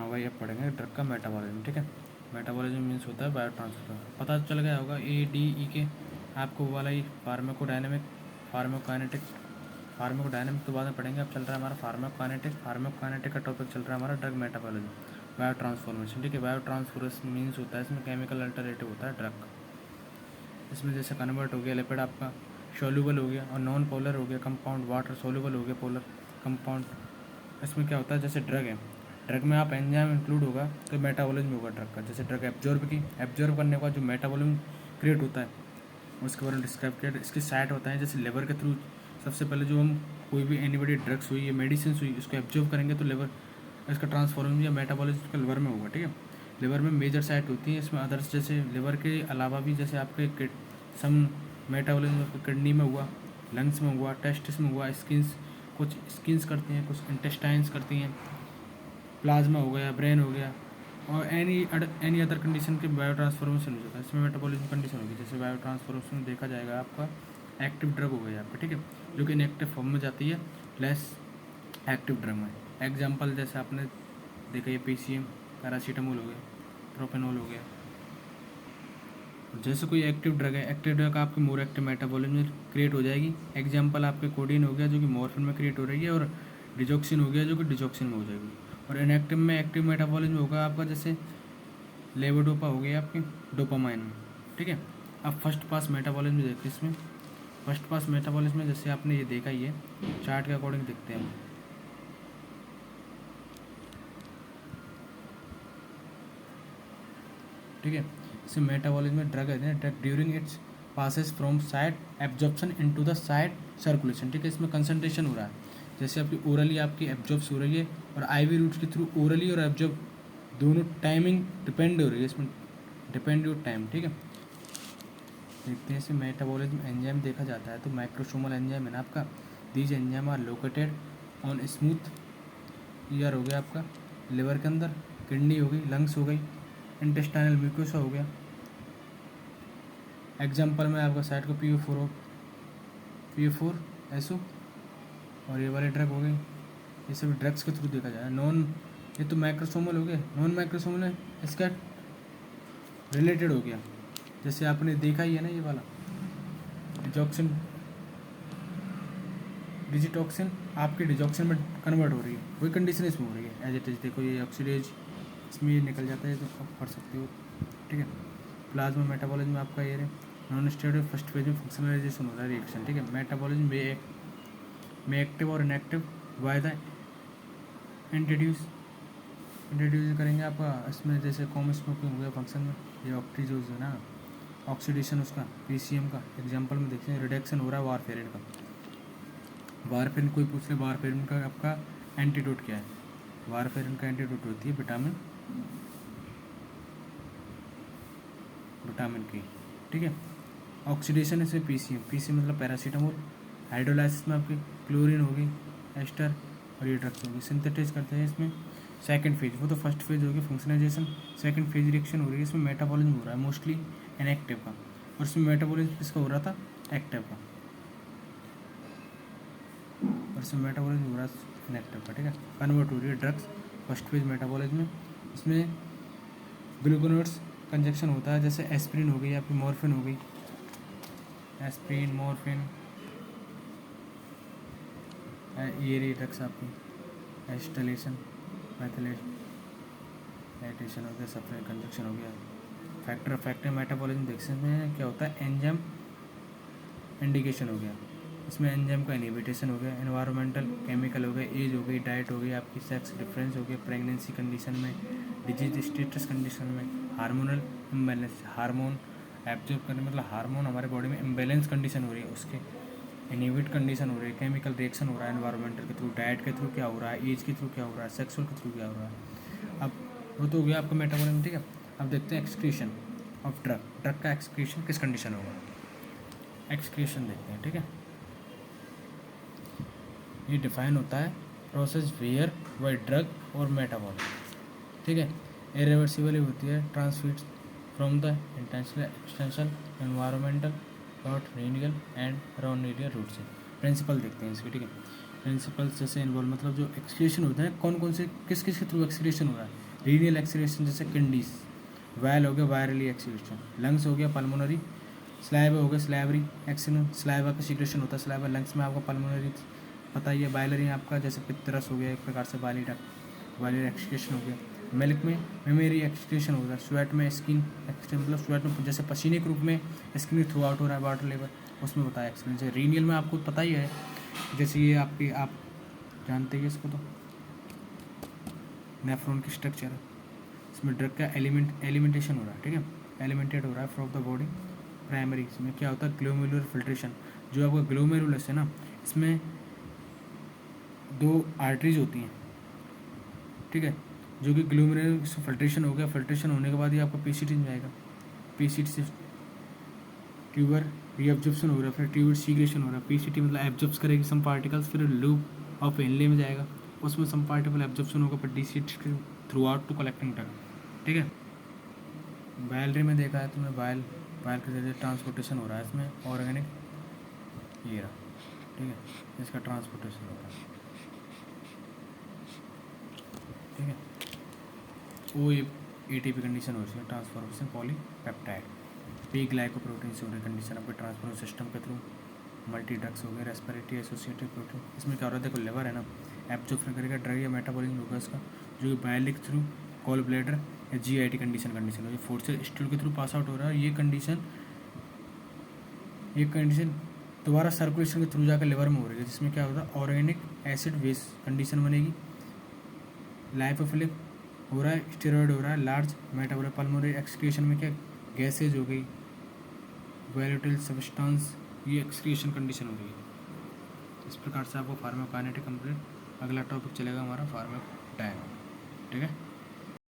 हाँ भाई, अब पढ़ेंगे ड्रग का मेटाबॉलिज्म। ठीक है, मेटाबॉलिज्म मीन्स होता है बायो ट्रांसफर। पता चल गया होगा ADE के आपको वो वाला ही फार्माकोडायनेमिक, फार्माकोकाइनेटिक। फार्माकोडायनेमिक तो बाद में पढ़ेंगे, अब चल रहा है हमारा फार्माकोकाइनेटिक। फार्माकोकाइनेटिक का टॉपिक चल रहा है हमारा ड्रग मेटाबॉलिज्म, बायो ट्रांसफॉर्मेशन। ठीक है, बायो ट्रांसफॉर्मेशन मीन्स होता है इसमें केमिकल अल्टरनेटिव होता है ड्रग। इसमें जैसे कन्वर्ट हो गया लिपिड आपका सोल्यूबल हो गया, और नॉन पोलर हो गया कंपाउंड, वाटर सोल्यूबल हो गया पोलर कंपाउंड। इसमें क्या होता है, जैसे ड्रग है, ड्रग में आप एंजाइम इंक्लूड होगा तो मेटाबॉलिज्म होगा ड्रग का। जैसे ड्रग एब्जॉर्ब करने के बाद जो मेटाबॉलिज्म क्रिएट होता है उसके बारे में डिस्क्राइब किया। इसके साइट होता है जैसे लिवर के थ्रू। सबसे पहले जो हम कोई भी एनीबॉडी ड्रग्स हुई या मेडिसिन हुई उसको एब्जॉर्ब करेंगे तो लिवर, इसका ट्रांसफॉर्मेशन या मेटाबॉलिज्म लिवर में होगा। ठीक है, लिवर में मेजर साइट होती है। इसमें अदर्स जैसे लिवर के अलावा भी जैसे आपके सम मेटाबॉलिज्म किडनी में हुआ, लंग्स में हुआ, टेस्टिस में हुआ, स्किन्स, कुछ स्किन्स करती हैं, कुछ इंटेस्टाइन्स करती हैं, प्लाज्मा हो गया, ब्रेन हो गया, और एनी अदर कंडीशन के बायो ट्रांसफॉर्मेशन हो जाता है। इसमें मेटाबॉलिज्म कंडीशन होगी। जैसे बायो ट्रांसफॉर्मेशन में देखा जाएगा आपका एक्टिव ड्रग हो गई आपका। ठीक है, जो कि इनएक्टिव फॉर्म में जाती है लेस एक्टिव ड्रग में। एग्जाम्पल जैसे आपने देखा, ये PCM, पैरासीटामोल हो गया, प्रोपेनोल हो गया। जैसे कोई एक्टिव ड्रग है, एक्टिव ड्रग आपके मोर एक्टिव मेटाबॉलिज्म में क्रिएट हो जाएगी। एग्जाम्पल आपके कोडीन हो गया जो कि मॉर्फिन में क्रिएट हो रही है, और डिजॉक्सिन हो गया जो कि डिजॉक्सिन में हो जाएगी। और इनएक्टिव में एक्टिव मेटाबॉलिज्म होगा आपका जैसे लेवोडोपा हो गया आपकी डोपामाइन में। ठीक है, अब फर्स्ट पास मेटाबॉलिज्म देखते हैं। इसमें फर्स्ट पास मेटाबॉलिज्म में जैसे आपने ये देखा ही है, चार्ट के अकॉर्डिंग देखते हैं हम। ठीक है, इसमें मेटाबॉलिज्म में ड्रग है, drug during its passes from side absorption into the side circulation. ठीक है, इसमें कंसंट्रेशन हो रहा है। जैसे आपकी ओरली आपकी एब्जॉर्ब्स हो रही है, और IV रूट्स के थ्रू ओरली और एब्जॉर्ब दोनों टाइमिंग डिपेंड हो रही है, इसमें डिपेंड योर टाइम। ठीक है, देखते हैं इसमें मेटाबॉलिज्म एंजाइम देखा जाता है तो माइक्रोसोमल एंजाइम है ना आपका। These enzyme are located on smooth ER हो गया आपका, लिवर के अंदर, किडनी हो गई, लंग्स हो गई, इंटेस्टाइनल म्यूकोसा हो गया। एग्जाम्पल में आपका साइड को PO4 SO, और ये वाले ड्रग हो गई। ये सभी ड्रग्स के थ्रू देखा जाए। ये तो माइक्रोसोमल हो गया, नॉन माइक्रोसोमल है इसका रिलेटेड हो गया। जैसे आपने देखा ही है ना ये वाला डिजिटॉक्सिन आपकी डिजॉक्सिन में कन्वर्ट हो रही है, वही कंडीशन इसमें हो रही है एज इट इज। देखो ये ऑक्सीडेज इसमें ये निकल जाता है तो आप पढ़ सकते हो। ठीक है, प्लाज्मा मेटाबॉलिज्म में आपका ये नॉन स्टेरॉइड फर्स्ट फेज में फंक्शनलाइजेशन हो रहा है रिएक्शन। ठीक है, मेटाबॉलिज्म में एक्टिव और इनएक्टिव बाय द इंट्रोड्यूस करेंगे आपका। इसमें जैसे कॉम स्मोकिंग हो गया फंक्शन में, ये ऑक्टीजोज है ना, ऑक्सीडेशन उसका PCM का एग्जाम्पल में देखते हैं। रिडक्शन हो रहा है वारफेरिन का। वारफेरिन कोई पूछ ले, वारफेरिन का आपका एंटीडोट क्या है? वारफेरिन का एंटीडोट होती है विटामिन की। ठीक है, ऑक्सीडेशन इसमें PCM मतलब पैरासीटामोल। हाइड्रोलाइसिस में आपकी क्लोरीन होगी, एस्टर, और ये ड्रग्स होगी। सिंथेटाइज करते हैं इसमें सेकंड फेज, वो तो फर्स्ट फेज होगी फंक्शनलाइजेशन। सेकंड फेज रिएक्शन हो रही है, इसमें मेटाबॉलिज्म हो रहा है मोस्टली इनएक्टिव का, और इसमें मेटाबॉलिज्म किसका हो रहा था? एक्टिव का, और इसमें मेटाबॉलिज्म हो रहा है इनएक्टिव का। ठीक है, कन्वर्ट हो रही है ड्रग्स फर्स्ट फेज मेटाबॉलिज्म में। इसमें ग्लूकोनोड्स कंजक्शन होता है, जैसे एस्प्रिन हो गई आपकी, मॉर्फिन हो गई, एस्प्रिन, मॉर्फिन, ये रही ड्रग्स आपकी, एस्टलेशन, मेथिलेशन हो गया, सल्फर कंजक्शन हो गया। फैक्टर मेटाबॉलिज्म देखने में क्या होता है? एंजाइम इंडिकेशन हो गया, इसमें एंजाइम का इनहिबिटेशन हो गया। एनवायरमेंटल केमिकल हो गया, एज हो गई, डाइट हो गई आपकी, सेक्स डिफरेंस हो गया, प्रेगनेंसी कंडीशन में, डिजीज स्टेटस कंडीशन में, हार्मोनल इम्बैलेंस, हार्मोन एब्जॉर्ब करने मतलब हार्मोन हमारे बॉडी में इम्बैलेंस कंडीशन हो रही है, उसके इनहिबिट कंडीशन हो रही है, केमिकल रिएक्शन हो रहा है एनवायरमेंटल के थ्रू, डाइट के थ्रू क्या हो रहा है, एज के थ्रू क्या हो रहा है, सेक्सुअल के थ्रू क्या हो रहा है। अब वो तो हो गया आपका मेटाबॉलिज्म। ठीक है, अब देखते हैं एक्सक्रीशन ऑफ ड्रग का एक्सक्रीशन किस कंडीशन होगा, एक्सक्रीशन देखते हैं। ठीक है, ये डिफाइन होता है प्रोसेस वेयर बाय ड्रग और मेटाबॉलिज्म। ठीक है, इरिवर्सिबली होती है, transits from the intentional extension environmental dot renal and nonrenal route से। प्रिंसिपल देखते हैं इसके। ठीक है, प्रिंसिपल्स जैसे इन्वॉल्व मतलब जो एक्सक्रीशन होता है, कौन कौन से किस किस के थ्रू एक्सक्रीशन हो रहा है। रीनियल एक्सीलरेशन जैसे किडनीज, वायल हो गया वायरली एक्सीलरेशन, लंग्स हो गया पल्मोनरी, स्लाइवा हो गया स्लाइवरी एक्सीलन, स्लाइवा का सीक्रेशन होता है स्लाइवा लंग्स में, आपका पल्मोनरी पता ही है, बायलरी आपका जैसे पित्तरस हो गया एक प्रकार से, वायलरी एक्सक्रीशन हो गया, मिल्क में मेमोरी एक्सक्रीशन हो रहा है, स्वेट में स्किन एक्सक्रीशन, मतलब स्वेट में जैसे पसीने के रूप में स्किन थ्रू आउट हो रहा है वाटर लेवल, उसमें बताया एक्सपीरियंस है। रीनियल में आपको पता ही है, जैसे ये आपकी आप जानते ही इसको, तो नेफ्रॉन की स्ट्रक्चर है, इसमें ड्रग का एलिमेंटेशन हो रहा है, ठीक है, एलिमेंटेड हो रहा है फ्रॉम द बॉडी। प्राइमरी इसमें क्या होता है ग्लोमेरुलर फिल्ट्रेशन, जो आपका ग्लोमेरुलस है ना, इसमें 2 आर्टरीज होती हैं, ठीक है, जो कि ग्लोमेरुलर फिल्ट्रेशन हो गया, फिल्ट्रेशन होने के बाद ही आपका पीसीटी में जाएगा, पीसीटी से ट्यूबर रीअब्जॉर्प्शन हो रहा है, फिर ट्यूबर सीक्रेशन हो रहा है, पीसीटी मतलब एब्जॉर्ब्स करेगी सम पार्टिकल्स, फिर लूप ऑफ इनले में जाएगा, उसमें सम पार्टिकल एब्जॉर्प्शन होगा, फिर DCT throughout to collecting ड्रग, ठीक है। बायलरी में देखा है तुमने, बायल के जरिए ट्रांसपोर्टेशन हो रहा है इसमें, ऑर्गेनिक ये रहा, ठीक है, इसका ट्रांसपोर्टेशन हो रहा है, ठीक है। वो एटीपी कंडीशन हो रही है, ट्रांसफॉर्मेशन पॉलीपेप्टाइड, पी ग्लाइकोप्रोटीन से हो रही कंडीशन आपके ट्रांसपोर्ट सिस्टम के थ्रू, मल्टी ड्रग्स हो गए, रेस्पिरेटरी एसोसिएटेड प्रोटीन, इसमें क्या हो रहा है देखो, लिवर है ना, एब्जॉर्प्शन करेगा ड्रग या मेटाबॉलिज्म होगा इसका, जो कि बायलिक थ्रू, कॉल ब्लैडर या जीआईटी कंडीशन हो, ये फोर्सेज स्टूल के थ्रू पास आउट हो रहा है, ये कंडीशन दोबारा सर्कुलेशन के थ्रू जाकर लिवर में हो रही है, जिसमें क्या होता है ऑर्गेनिक एसिड बेस कंडीशन बनेगी, लाइपोफिलिक हो रहा है, स्टेरॉयड हो रहा है, लार्ज मेटाबॉलिक पल्मोनरी एक्सक्रीशन में क्या गैसेज हो गई, वोलेटाइल सब्सटेंस, ये एक्सक्रीशन कंडीशन हो गई। इस प्रकार से आपको फार्माकोकाइनेटिक कंप्लीट, अगला टॉपिक चलेगा हमारा फार्माकोडायनामिक्स, ठीक है।